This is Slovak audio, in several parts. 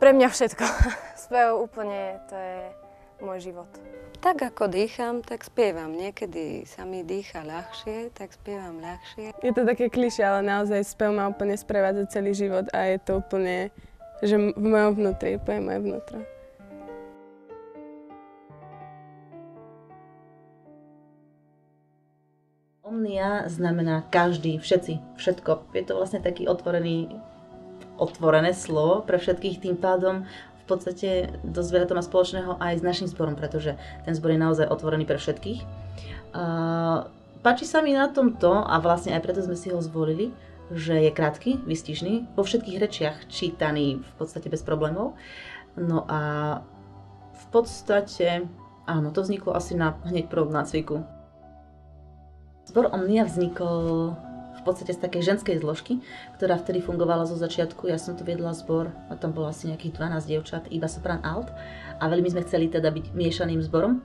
Pre mňa všetko. Spev úplne, to je môj život. Tak ako dýcham, tak spievam. Niekedy sa mi dýcha ľahšie, tak spievam ľahšie. Je to také klišé, ale naozaj spev ma úplne sprevádza celý život a je to úplne, že v mojom vnútri, úplne moje vnútro. Omnia znamená každý, všetci, všetko. Je to vlastne taký otvorené slovo pre všetkých, tým pádom v podstate dosť veľa to má spoločného aj s našim zborom, pretože ten zbor je naozaj otvorený pre všetkých. Páči sa mi na tomto a vlastne aj preto sme si ho zvolili, že je krátky, výstižný, vo všetkých rečiach čítaný v podstate bez problémov. No a v podstate, áno, to vzniklo asi hneď prvom nácviku. Zbor Omnia vznikol v podstate z takej ženskej zložky, ktorá vtedy fungovala zo začiatku. Ja som tu viedla zbor a tam bolo asi nejakých 12 dievčat, iba sopran alt. A veľmi sme chceli teda byť miešaným zborom,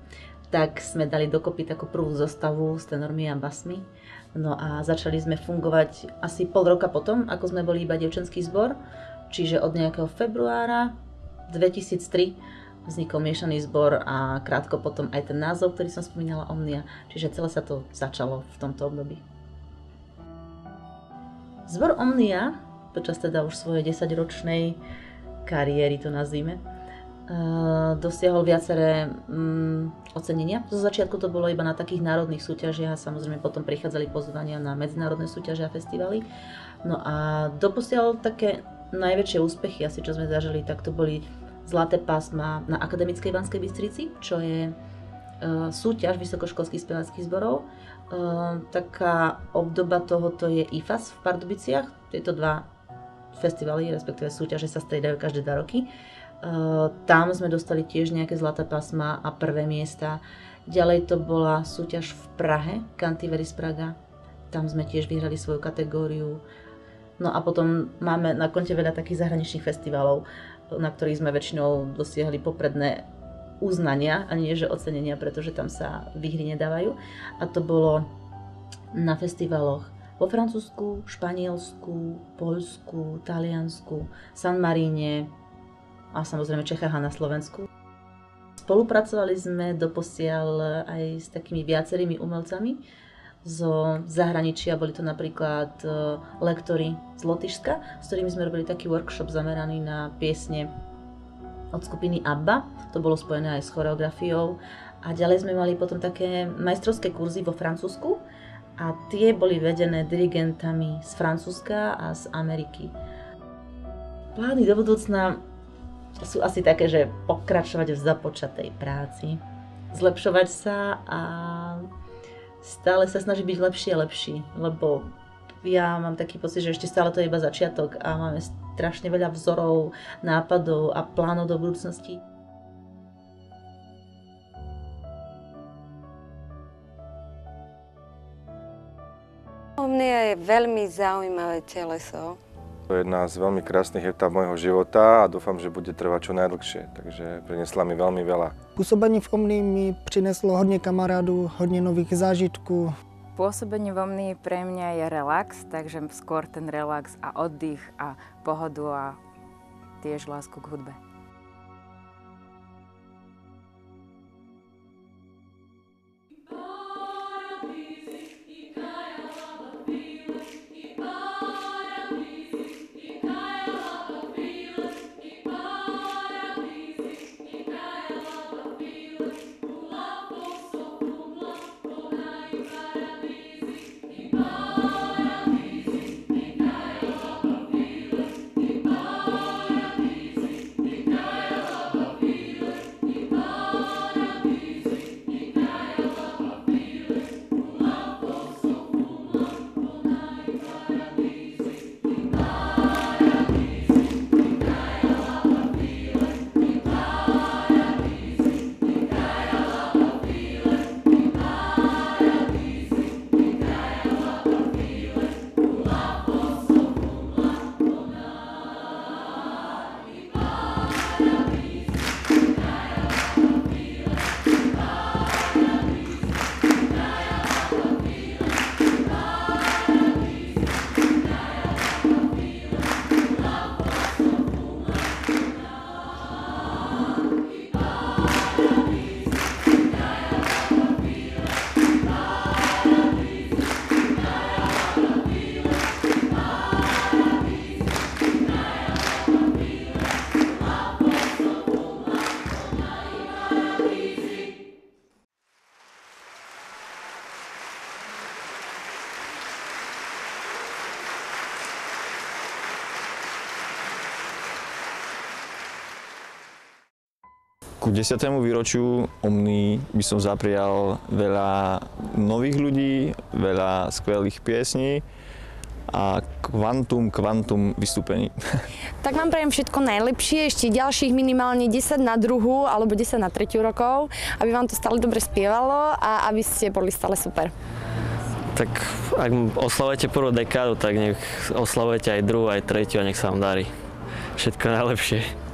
tak sme dali dokopy takú prvú zostavu s tenormi a basmi. No a začali sme fungovať asi pol roka potom, ako sme boli iba dievčenský zbor, čiže od nejakého februára 2003 vznikol miešaný zbor a krátko potom aj ten názov, ktorý som spomínala, Omnia. Čiže celé sa to začalo v tomto období. Zbor Omnia, počas teda už svojej 10-ročnej kariéry to nazvime, dosiahol viaceré ocenenia. Zo začiatku to bolo iba na takých národných súťažiach a samozrejme potom prichádzali pozvania na medzinárodné súťaže a festivaly. No a doposiaľ také najväčšie úspechy, asi čo sme zažili, tak to boli Zlaté pásma na Akademickej Banskej Bystrici, čo je súťaž vysokoškolských speváckých zborov. Taká obdoba tohoto je IFAS v Pardubiciach. Tieto dva festivaly, respektíve súťaže sa striedajú každé 2 roky. Tam sme dostali tiež nejaké zlaté pásma a prvé miesta. Ďalej to bola súťaž v Prahe, Cantiveris Praga. Tam sme tiež vyhrali svoju kategóriu. No a potom máme na konte veľa takých zahraničných festivalov, na ktorých sme väčšinou dosiahli popredné uznania a nie že ocenenia, pretože tam sa výhry nedávajú. A to bolo na festivaloch vo Francúzsku, Španielsku, Poľsku, Taliansku, San Maríne a samozrejme Čechách a na Slovensku. Spolupracovali sme doposiaľ aj s takými viacerými umelcami zo zahraničia, boli to napríklad lektori z Lotyšska, s ktorými sme robili taký workshop zameraný na piesne od skupiny ABBA, to bolo spojené aj s choreografiou. A ďalej sme mali potom také majstrovské kurzy vo Francúzsku a tie boli vedené dirigentami z Francúzska a z Ameriky. Plány do budúcna sú asi také, že pokračovať v započatej práci, zlepšovať sa a stále sa snaží byť lepší a lepší, lebo ja mám taký pocit, že ešte stále to je iba začiatok a máme strašne veľa vzorov, nápadov a plánov do budúcnosti. Omnia je veľmi zaujímavé teleso. To je jedna z veľmi krásnych etáp môjho života a dúfam, že bude trvať čo najdlhšie, takže prinesla mi veľmi veľa. Působení v Omnii mi přineslo hodně kamarádů, hodně nových zážitků. Pôsobenie v Omnii pre mňa je relax, takže skôr ten relax a oddych a pohodu a tiež lásku k hudbe. Ku 10. výročiu Omni by som zaprial veľa nových ľudí, veľa skvelých piesní a kvantum vystúpení. Tak vám prajem všetko najlepšie, ešte ďalších minimálne 10 na druhú alebo 10 na tretiu rokov, aby vám to stále dobre spievalo a aby ste boli stále super. Tak ak oslavujete prvú dekádu, tak nech oslavujete aj druhú, aj tretiu a nech sa vám darí. Všetko najlepšie.